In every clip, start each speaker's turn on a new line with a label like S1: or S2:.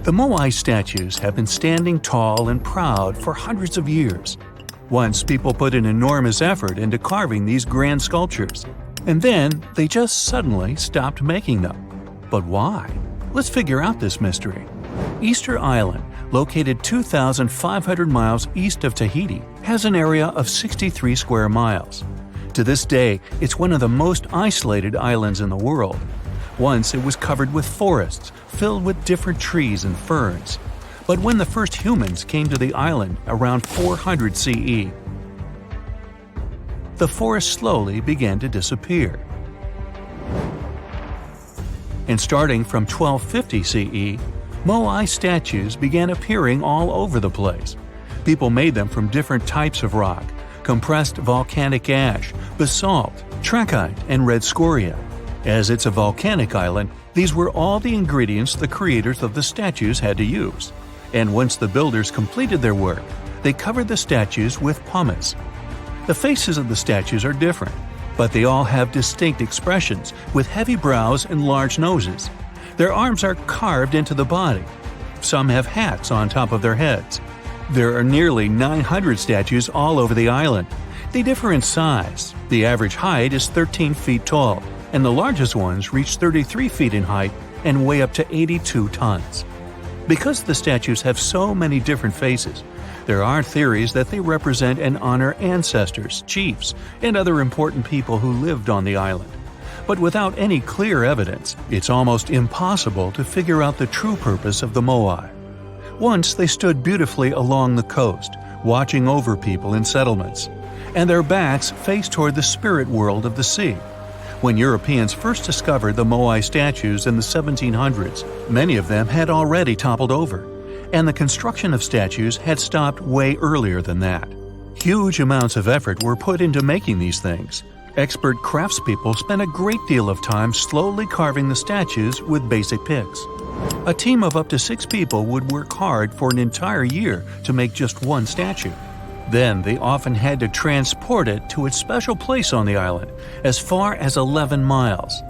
S1: The moai statues have been standing tall and proud for hundreds of years. Once people put an enormous effort into carving these grand sculptures, and then they just suddenly stopped making them. But why? Let's figure out this mystery. Easter Island, located 2,500 miles east of Tahiti, has an area of 63 square miles. To this day, it's one of the most isolated islands in the world. Once it was covered with forests, filled with different trees and ferns. But when the first humans came to the island around 400 CE, the forest slowly began to disappear. And starting from 1250 CE, moai statues began appearing all over the place. People made them from different types of rock: compressed volcanic ash, basalt, trachyte, and red scoria. As it's a volcanic island, these were all the ingredients the creators of the statues had to use. And once the builders completed their work, they covered the statues with pumice. The faces of the statues are different, but they all have distinct expressions with heavy brows and large noses. Their arms are carved into the body. Some have hats on top of their heads. There are nearly 900 statues all over the island. They differ in size. The average height is 13 feet tall, and the largest ones reach 33 feet in height and weigh up to 82 tons. Because the statues have so many different faces, there are theories that they represent and honor ancestors, chiefs, and other important people who lived on the island. But without any clear evidence, it's almost impossible to figure out the true purpose of the moai. Once they stood beautifully along the coast, watching over people in settlements, and their backs faced toward the spirit world of the sea. When Europeans first discovered the moai statues in the 1700s, many of them had already toppled over, and the construction of statues had stopped way earlier than that. Huge amounts of effort were put into making these things. Expert craftspeople spent a great deal of time slowly carving the statues with basic picks. A team of up to 6 people would work hard for an entire year to make just one statue. Then they often had to transport it to its special place on the island, as far as 11 miles.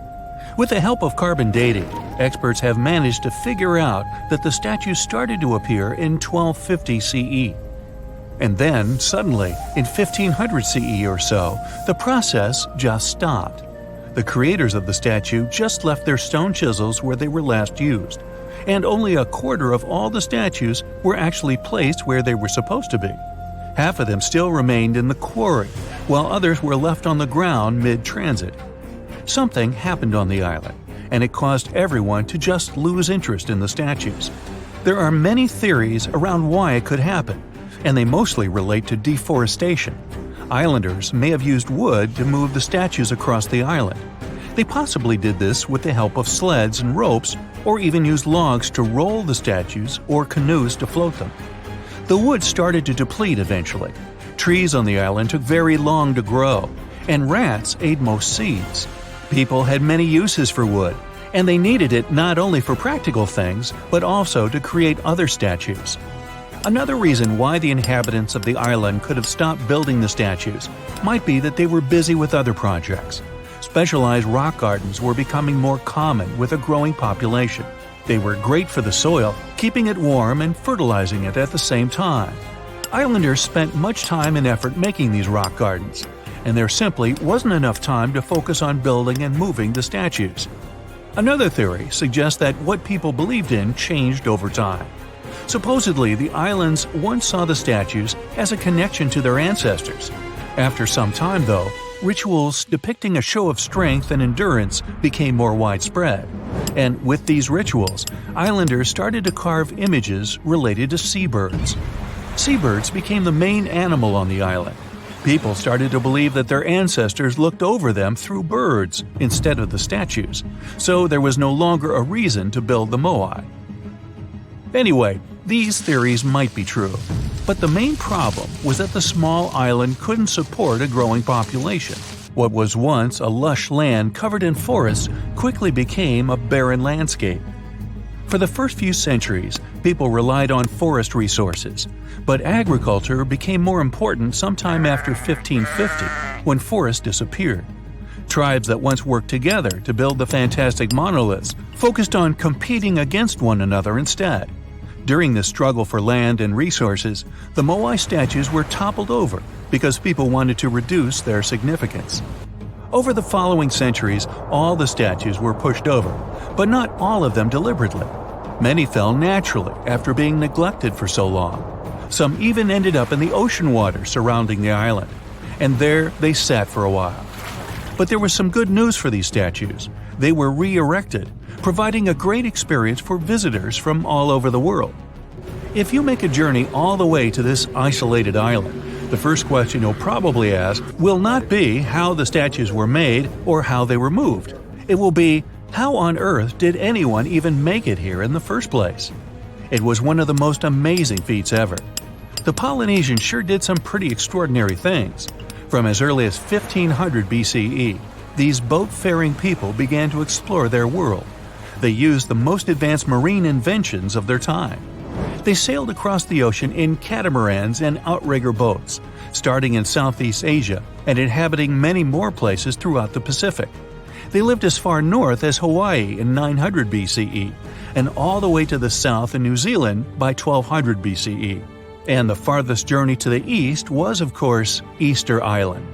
S1: With the help of carbon dating, experts have managed to figure out that the statues started to appear in 1250 CE. And then, suddenly, in 1500 CE or so, the process just stopped. The creators of the statue just left their stone chisels where they were last used, and only a quarter of all the statues were actually placed where they were supposed to be. Half of them still remained in the quarry, while others were left on the ground mid-transit. Something happened on the island, and it caused everyone to just lose interest in the statues. There are many theories around why it could happen, and they mostly relate to deforestation. Islanders may have used wood to move the statues across the island. They possibly did this with the help of sleds and ropes, or even used logs to roll the statues or canoes to float them. The wood started to deplete eventually. Trees on the island took very long to grow, and rats ate most seeds. People had many uses for wood, and they needed it not only for practical things, but also to create other statues. Another reason why the inhabitants of the island could have stopped building the statues might be that they were busy with other projects. Specialized rock gardens were becoming more common with a growing population. They were great for the soil, keeping it warm and fertilizing it at the same time. Islanders spent much time and effort making these rock gardens, and there simply wasn't enough time to focus on building and moving the statues. Another theory suggests that what people believed in changed over time. Supposedly, the islands once saw the statues as a connection to their ancestors. After some time, though, rituals depicting a show of strength and endurance became more widespread. And with these rituals, islanders started to carve images related to seabirds. Seabirds became the main animal on the island. People started to believe that their ancestors looked over them through birds instead of the statues, so there was no longer a reason to build the moai. Anyway, these theories might be true, but the main problem was that the small island couldn't support a growing population. What was once a lush land covered in forests quickly became a barren landscape. For the first few centuries, people relied on forest resources, but agriculture became more important sometime after 1550, when forests disappeared. Tribes that once worked together to build the fantastic monoliths focused on competing against one another instead. During this struggle for land and resources, the moai statues were toppled over because people wanted to reduce their significance. Over the following centuries, all the statues were pushed over, but not all of them deliberately. Many fell naturally after being neglected for so long. Some even ended up in the ocean water surrounding the island, and there they sat for a while. But there was some good news for these statues. They were re-erected, providing a great experience for visitors from all over the world. If you make a journey all the way to this isolated island, the first question you'll probably ask will not be how the statues were made or how they were moved. It will be, how on earth did anyone even make it here in the first place? It was one of the most amazing feats ever. The Polynesians sure did some pretty extraordinary things. From as early as 1500 BCE, these boat-faring people began to explore their world. They used the most advanced marine inventions of their time. They sailed across the ocean in catamarans and outrigger boats, starting in Southeast Asia and inhabiting many more places throughout the Pacific. They lived as far north as Hawaii in 900 BCE and all the way to the south in New Zealand by 1200 BCE. And the farthest journey to the east was, of course, Easter Island.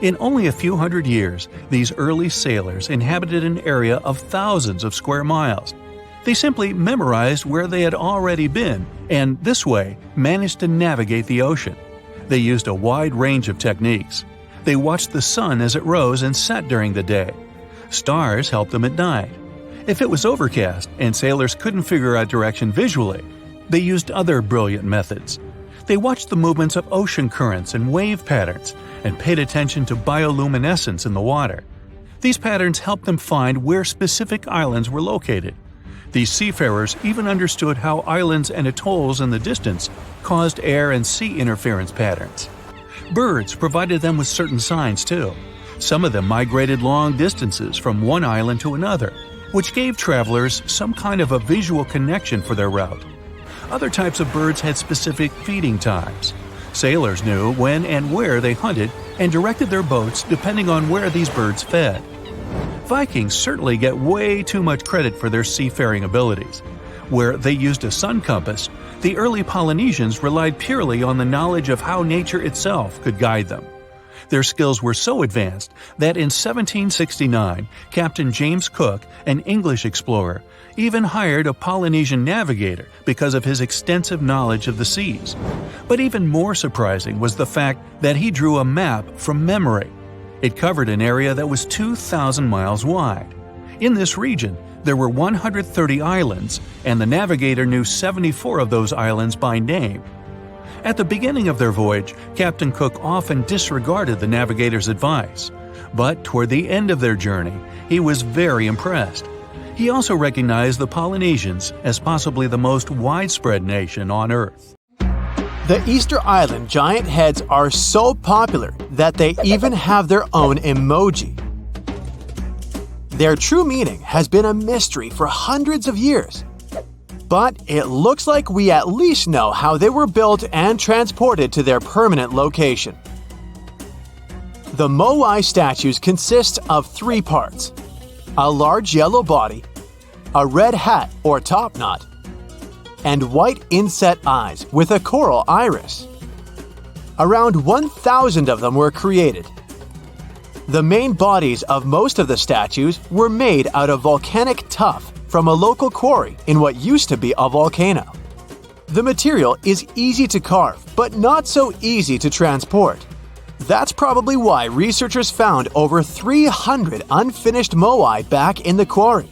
S1: In only a few hundred years, these early sailors inhabited an area of thousands of square miles. They simply memorized where they had already been and, this way, managed to navigate the ocean. They used a wide range of techniques. They watched the sun as it rose and set during the day. Stars helped them at night. If it was overcast and sailors couldn't figure out direction visually, they used other brilliant methods. They watched the movements of ocean currents and wave patterns and paid attention to bioluminescence in the water. These patterns helped them find where specific islands were located. These seafarers even understood how islands and atolls in the distance caused air and sea interference patterns. Birds provided them with certain signs too. Some of them migrated long distances from one island to another, which gave travelers some kind of a visual connection for their route. Other types of birds had specific feeding times. Sailors knew when and where they hunted and directed their boats depending on where these birds fed. Vikings certainly get way too much credit for their seafaring abilities. Where they used a sun compass, the early Polynesians relied purely on the knowledge of how nature itself could guide them. Their skills were so advanced that in 1769, Captain James Cook, an English explorer, even hired a Polynesian navigator because of his extensive knowledge of the seas. But even more surprising was the fact that he drew a map from memory. It covered an area that was 2,000 miles wide. In this region, there were 130 islands, and the navigator knew 74 of those islands by name. At the beginning of their voyage, Captain Cook often disregarded the navigator's advice. But toward the end of their journey, he was very impressed. He also recognized the Polynesians as possibly the most widespread nation on Earth.
S2: The Easter Island giant heads are so popular that they even have their own emoji. Their true meaning has been a mystery for hundreds of years. But it looks like we at least know how they were built and transported to their permanent location. The moai statues consist of 3 parts: a large yellow body, a red hat or top knot, and white inset eyes with a coral iris. Around 1,000 of them were created. The main bodies of most of the statues were made out of volcanic tuff from a local quarry in what used to be a volcano. The material is easy to carve, but not so easy to transport. That's probably why researchers found over 300 unfinished moai back in the quarry.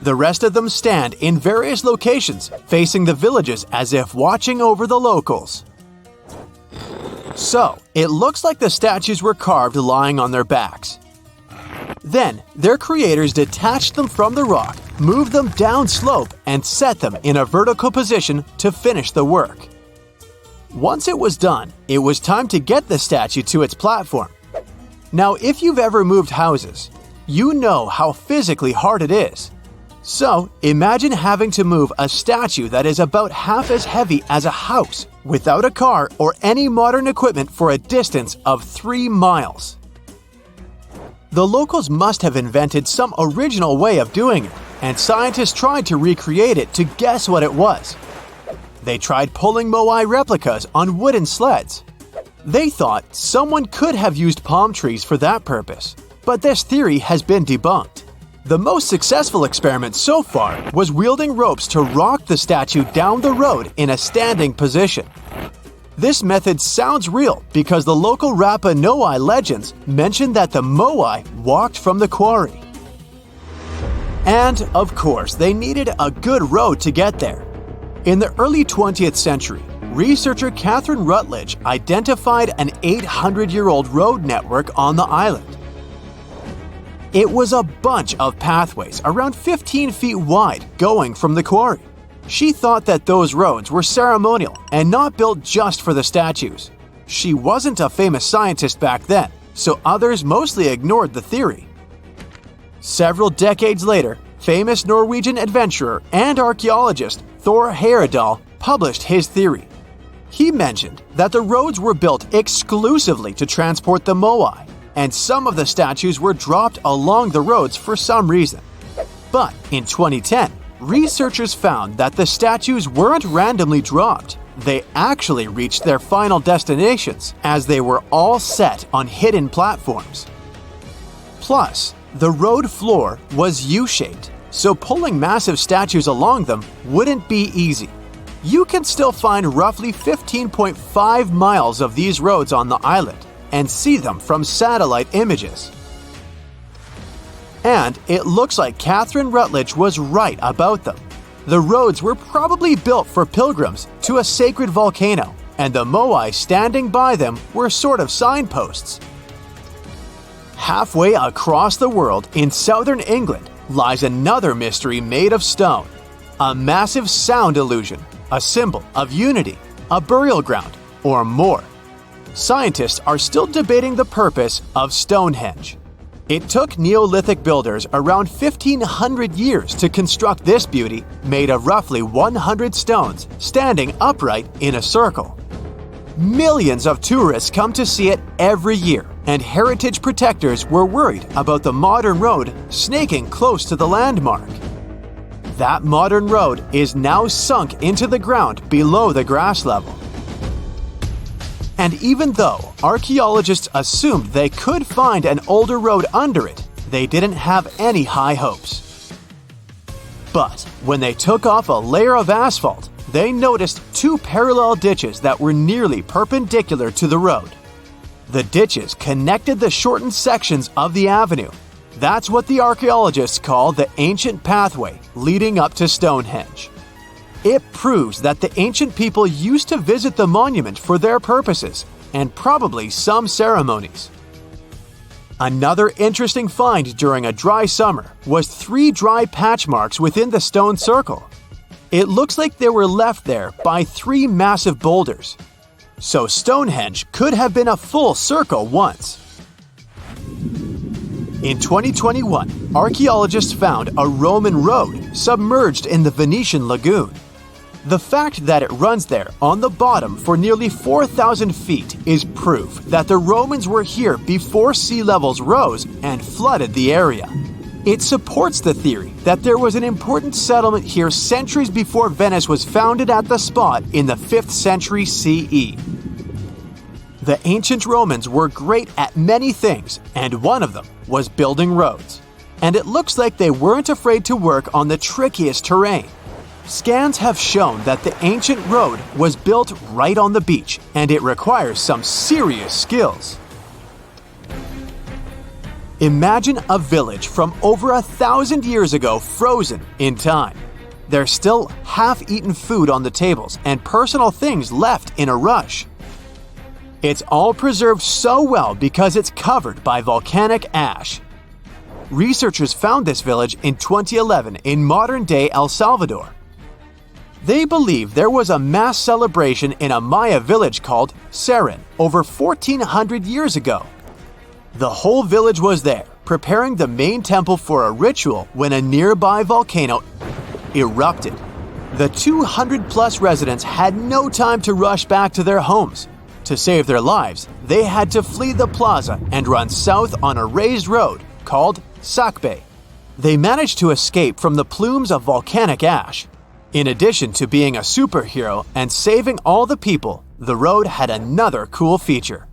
S2: The rest of them stand in various locations, facing the villages as if watching over the locals. So, it looks like the statues were carved lying on their backs. Then, their creators detached them from the rock, moved them down slope, and set them in a vertical position to finish the work. Once it was done, it was time to get the statue to its platform. Now, if you've ever moved houses, you know how physically hard it is. So, imagine having to move a statue that is about half as heavy as a house without a car or any modern equipment for a distance of 3 miles. The locals must have invented some original way of doing it, and scientists tried to recreate it to guess what it was. They tried pulling moai replicas on wooden sleds. They thought someone could have used palm trees for that purpose, but this theory has been debunked. The most successful experiment so far was wielding ropes to rock the statue down the road in a standing position. This method sounds real because the local Rapa Nui legends mention that the moai walked from the quarry. And, of course, they needed a good road to get there. In the early 20th century, researcher Catherine Rutledge identified an 800-year-old road network on the island. It was a bunch of pathways around 15 feet wide going from the quarry. She thought that those roads were ceremonial and not built just for the statues. She wasn't a famous scientist back then, so others mostly ignored the theory. Several decades later, famous Norwegian adventurer and archaeologist Thor Heyerdahl published his theory. He mentioned that the roads were built exclusively to transport the moai, and some of the statues were dropped along the roads for some reason. But in 2010, researchers found that the statues weren't randomly dropped. They actually reached their final destinations as they were all set on hidden platforms. Plus, the road floor was U-shaped, so pulling massive statues along them wouldn't be easy. You can still find roughly 15.5 miles of these roads on the island and see them from satellite images. And it looks like Catherine Rutledge was right about them. The roads were probably built for pilgrims to a sacred volcano, and the moai standing by them were sort of signposts. Halfway across the world in southern England lies another mystery made of stone. A massive sound illusion, a symbol of unity, a burial ground, or more. Scientists are still debating the purpose of Stonehenge. It took Neolithic builders around 1,500 years to construct this beauty made of roughly 100 stones standing upright in a circle. Millions of tourists come to see it every year, and heritage protectors were worried about the modern road snaking close to the landmark. That modern road is now sunk into the ground below the grass level. And even though archaeologists assumed they could find an older road under it, they didn't have any high hopes. But when they took off a layer of asphalt, they noticed two parallel ditches that were nearly perpendicular to the road. The ditches connected the shortened sections of the avenue. That's what the archaeologists call the ancient pathway leading up to Stonehenge. It proves that the ancient people used to visit the monument for their purposes, and probably some ceremonies. Another interesting find during a dry summer was 3 dry patch marks within the stone circle. It looks like they were left there by 3 massive boulders. So Stonehenge could have been a full circle once. In 2021, archaeologists found a Roman road submerged in the Venetian lagoon. The fact that it runs there on the bottom for nearly 4,000 feet is proof that the Romans were here before sea levels rose and flooded the area. It supports the theory that there was an important settlement here centuries before Venice was founded at the spot in the 5th century CE. The ancient Romans were great at many things, and one of them was building roads. And it looks like they weren't afraid to work on the trickiest terrain. Scans have shown that the ancient road was built right on the beach, and it requires some serious skills. Imagine a village from over 1,000 years ago frozen in time. There's still half-eaten food on the tables and personal things left in a rush. It's all preserved so well because it's covered by volcanic ash. Researchers found this village in 2011 in modern-day El Salvador. They believe there was a mass celebration in a Maya village called Seren over 1,400 years ago. The whole village was there, preparing the main temple for a ritual when a nearby volcano erupted. The 200-plus residents had no time to rush back to their homes. To save their lives, they had to flee the plaza and run south on a raised road called Sakbe. They managed to escape from the plumes of volcanic ash. In addition to being a superhero and saving all the people, the road had another cool feature.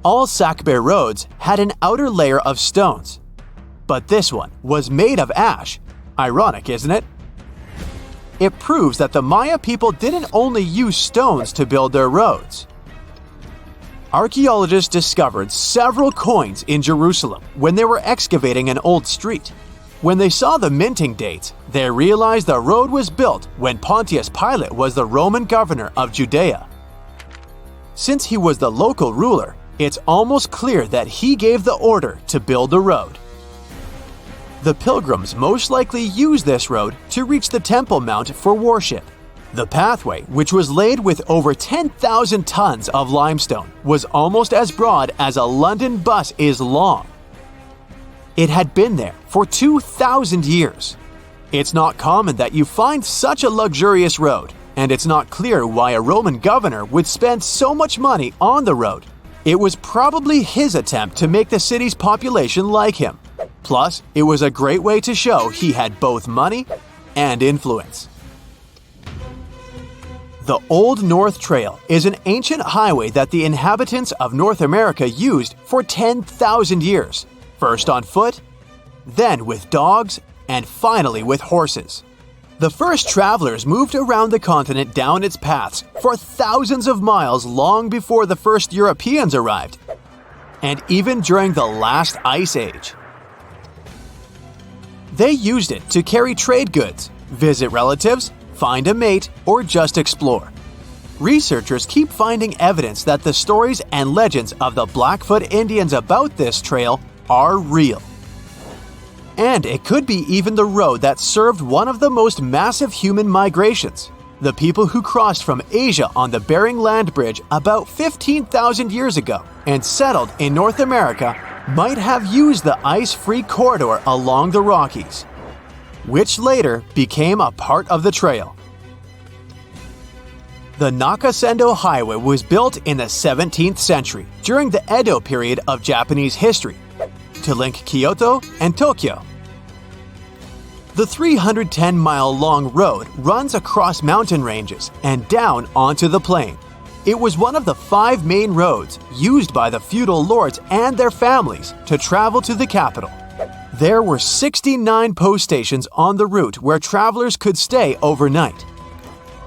S2: All Sakbe roads had an outer layer of stones, but this one was made of ash. Ironic, isn't it? It proves that the Maya people didn't only use stones to build their roads. Archaeologists discovered several coins in Jerusalem when they were excavating an old street. When they saw the minting dates, they realized the road was built when Pontius Pilate was the Roman governor of Judea. Since he was the local ruler, it's almost clear that he gave the order to build the road. The pilgrims most likely used this road to reach the Temple Mount for worship. The pathway, which was laid with over 10,000 tons of limestone, was almost as broad as a London bus is long. It had been there for 2,000 years. It's not common that you find such a luxurious road, and it's not clear why a Roman governor would spend so much money on the road. It was probably his attempt to make the city's population like him. Plus, it was a great way to show he had both money and influence. The Old North Trail is an ancient highway that the inhabitants of North America used for 10,000 years. First on foot, then with dogs, and finally with horses. The first travelers moved around the continent down its paths for thousands of miles long before the first Europeans arrived, and even during the last ice age. They used it to carry trade goods, visit relatives, find a mate, or just explore. Researchers keep finding evidence that the stories and legends of the Blackfoot Indians about this trail are real. And it could be even the road that served one of the most massive human migrations. The people who crossed from Asia on the Bering Land Bridge about 15,000 years ago and settled in North America might have used the ice-free corridor along the Rockies, which later became a part of the trail. The Nakasendo Highway was built in the 17th century during the Edo period of Japanese history to link Kyoto and Tokyo. The 310-mile-long road runs across mountain ranges and down onto the plain. It was one of the 5 main roads used by the feudal lords and their families to travel to the capital. There were 69 post stations on the route where travelers could stay overnight.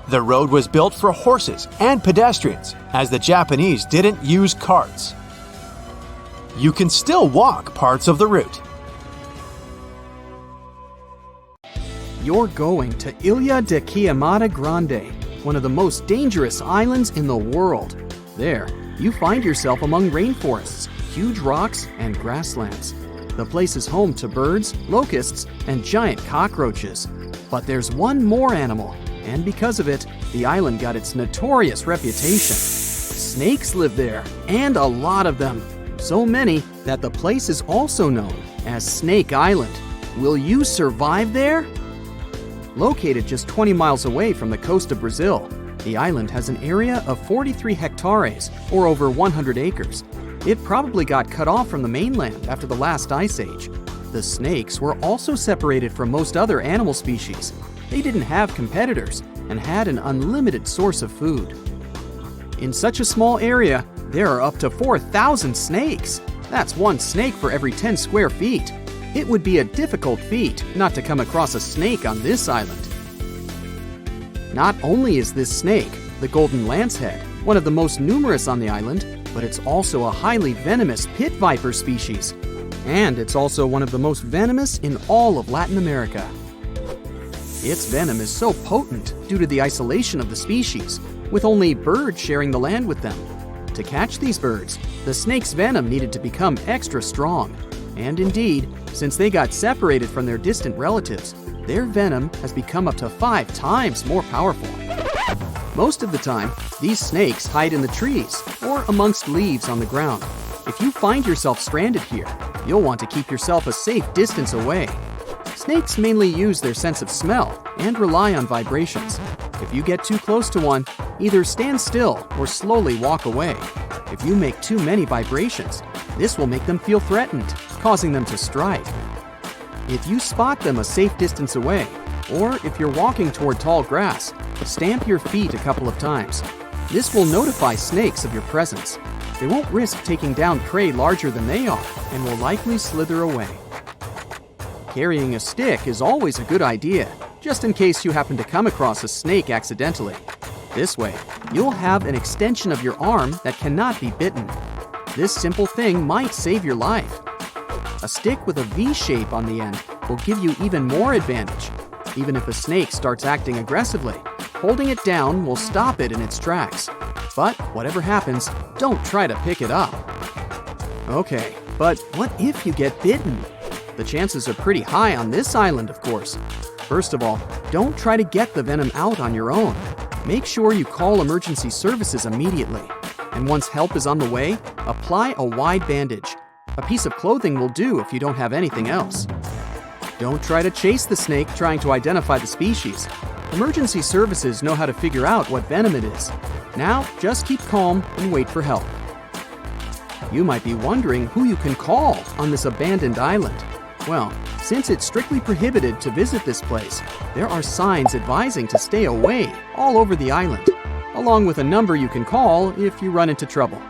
S2: The road was built for horses and pedestrians, as the Japanese didn't use carts. You can still walk parts of the route.
S3: You're going to Ilha de Queimada Grande, one of the most dangerous islands in the world. There, you find yourself among rainforests, huge rocks, and grasslands. The place is home to birds, locusts, and giant cockroaches. But there's one more animal, and because of it, the island got its notorious reputation. Snakes live there, and a lot of them. So many that the place is also known as Snake Island. Will you survive there? Located just 20 miles away from the coast of Brazil, the island has an area of 43 hectares, or over 100 acres. It probably got cut off from the mainland after the last ice age. The snakes were also separated from most other animal species. They didn't have competitors and had an unlimited source of food. In such a small area, there are up to 4,000 snakes. That's one snake for every 10 square feet. It would be a difficult feat not to come across a snake on this island. Not only is this snake, the golden lancehead, one of the most numerous on the island, but it's also a highly venomous pit viper species. And it's also one of the most venomous in all of Latin America. Its venom is so potent due to the isolation of the species, with only birds sharing the land with them. To catch these birds, the snake's venom needed to become extra strong. And indeed, since they got separated from their distant relatives, their venom has become up to 5 times more powerful. Most of the time, these snakes hide in the trees or amongst leaves on the ground. If you find yourself stranded here, you'll want to keep yourself a safe distance away. Snakes mainly use their sense of smell and rely on vibrations. If you get too close to one, either stand still or slowly walk away. If you make too many vibrations, this will make them feel threatened, causing them to strike. If you spot them a safe distance away, or if you're walking toward tall grass, stamp your feet a couple of times. This will notify snakes of your presence. They won't risk taking down prey larger than they are and will likely slither away. Carrying a stick is always a good idea, just in case you happen to come across a snake accidentally. This way, you'll have an extension of your arm that cannot be bitten. This simple thing might save your life. A stick with a V shape on the end will give you even more advantage. Even if a snake starts acting aggressively, holding it down will stop it in its tracks. But whatever happens, don't try to pick it up. Okay, but what if you get bitten? The chances are pretty high on this island, of course. First of all, don't try to get the venom out on your own. Make sure you call emergency services immediately. And once help is on the way, apply a wide bandage. A piece of clothing will do if you don't have anything else. Don't try to chase the snake trying to identify the species. Emergency services know how to figure out what venom it is. Now, just keep calm and wait for help. You might be wondering who you can call on this abandoned island. Well, since it's strictly prohibited to visit this place, there are signs advising to stay away all over the island, along with a number you can call if you run into trouble.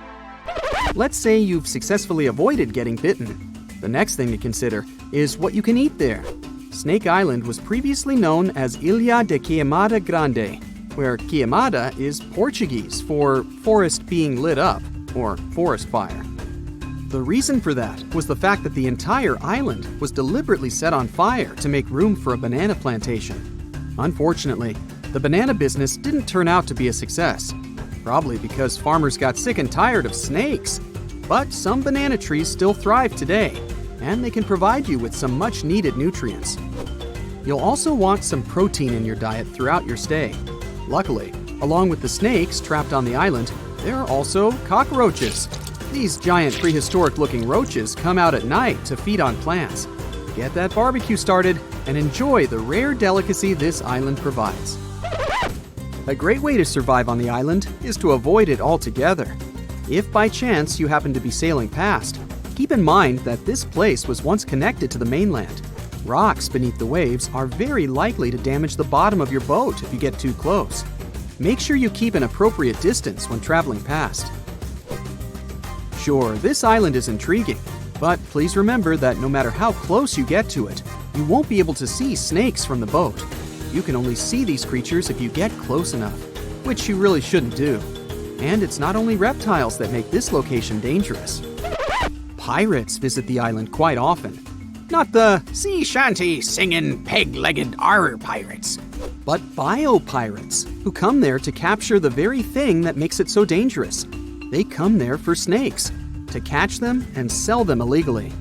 S3: Let's say you've successfully avoided getting bitten. The next thing to consider is what you can eat there. Snake Island was previously known as Ilha de Queimada Grande, where queimada is Portuguese for forest being lit up, or forest fire. The reason for that was the fact that the entire island was deliberately set on fire to make room for a banana plantation. Unfortunately, the banana business didn't turn out to be a success, probably because farmers got sick and tired of snakes. But some banana trees still thrive today, and they can provide you with some much-needed nutrients. You'll also want some protein in your diet throughout your stay. Luckily, along with the snakes trapped on the island, there are also cockroaches. These giant prehistoric-looking roaches come out at night to feed on plants. Get that barbecue started and enjoy the rare delicacy this island provides. A great way to survive on the island is to avoid it altogether. If by chance you happen to be sailing past, keep in mind that this place was once connected to the mainland. Rocks beneath the waves are very likely to damage the bottom of your boat if you get too close. Make sure you keep an appropriate distance when traveling past. Sure, this island is intriguing, but please remember that no matter how close you get to it, you won't be able to see snakes from the boat. You can only see these creatures if you get close enough, which you really shouldn't do. And it's not only reptiles that make this location dangerous. Pirates visit the island quite often. Not the sea shanty singing peg-legged arr pirates, but bio-pirates who come there to capture the very thing that makes it so dangerous. They come there for snakes, to catch them and sell them illegally.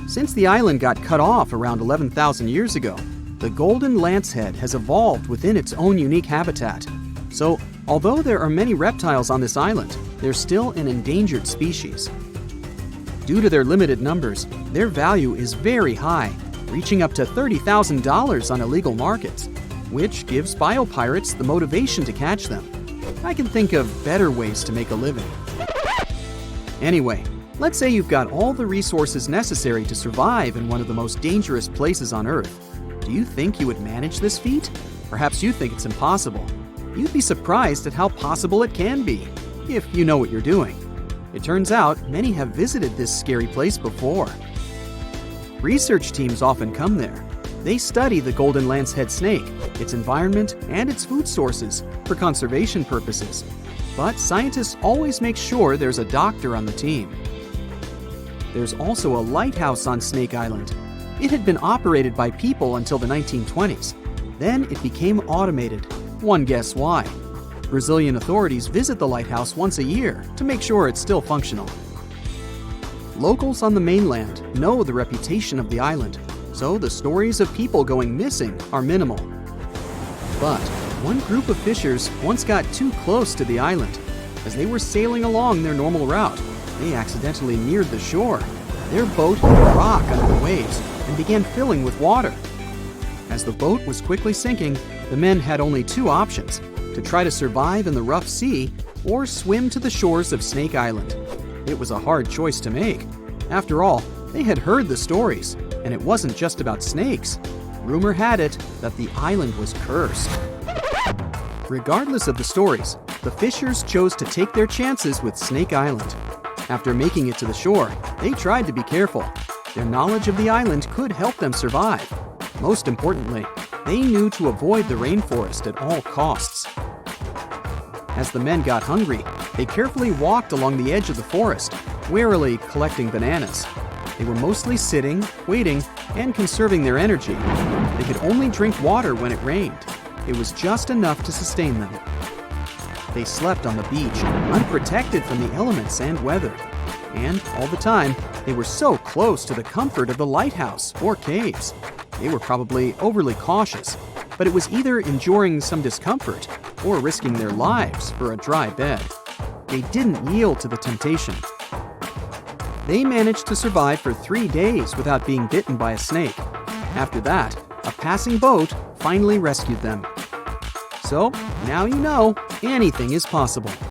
S3: Since the island got cut off around 11,000 years ago, the golden lancehead has evolved within its own unique habitat. So, although there are many reptiles on this island, they're still an endangered species. Due to their limited numbers, their value is very high, reaching up to $30,000 on illegal markets, which gives biopirates the motivation to catch them. I can think of better ways to make a living. Anyway, let's say you've got all the resources necessary to survive in one of the most dangerous places on Earth. Do you think you would manage this feat? Perhaps you think it's impossible. You'd be surprised at how possible it can be, if you know what you're doing. It turns out many have visited this scary place before. Research teams often come there. They study the golden lancehead snake, its environment, and its food sources for conservation purposes. But scientists always make sure there's a doctor on the team. There's also a lighthouse on Snake Island. It had been operated by people until the 1920s. Then it became automated. One guess why. Brazilian authorities visit the lighthouse once a year to make sure it's still functional. Locals on the mainland know the reputation of the island, so the stories of people going missing are minimal. But one group of fishers once got too close to the island. As they were sailing along their normal route, they accidentally neared the shore. Their boat hit a rock under the waves and began filling with water. As the boat was quickly sinking, the men had only two options: to try to survive in the rough sea or swim to the shores of Snake Island. It was a hard choice to make. After all, they had heard the stories. And it wasn't just about snakes. Rumor had it that the island was cursed. Regardless of the stories, the fishers chose to take their chances with Snake Island. After making it to the shore, they tried to be careful. Their knowledge of the island could help them survive. Most importantly, they knew to avoid the rainforest at all costs. As the men got hungry, they carefully walked along the edge of the forest, warily collecting bananas. They were mostly sitting, waiting, and conserving their energy. They could only drink water when it rained. It was just enough to sustain them. They slept on the beach, unprotected from the elements and weather. And all the time, they were so close to the comfort of the lighthouse or caves. They were probably overly cautious, but it was either enduring some discomfort or risking their lives for a dry bed. They didn't yield to the temptation. They managed to survive for 3 days without being bitten by a snake. After that, a passing boat finally rescued them. So, now you know, anything is possible.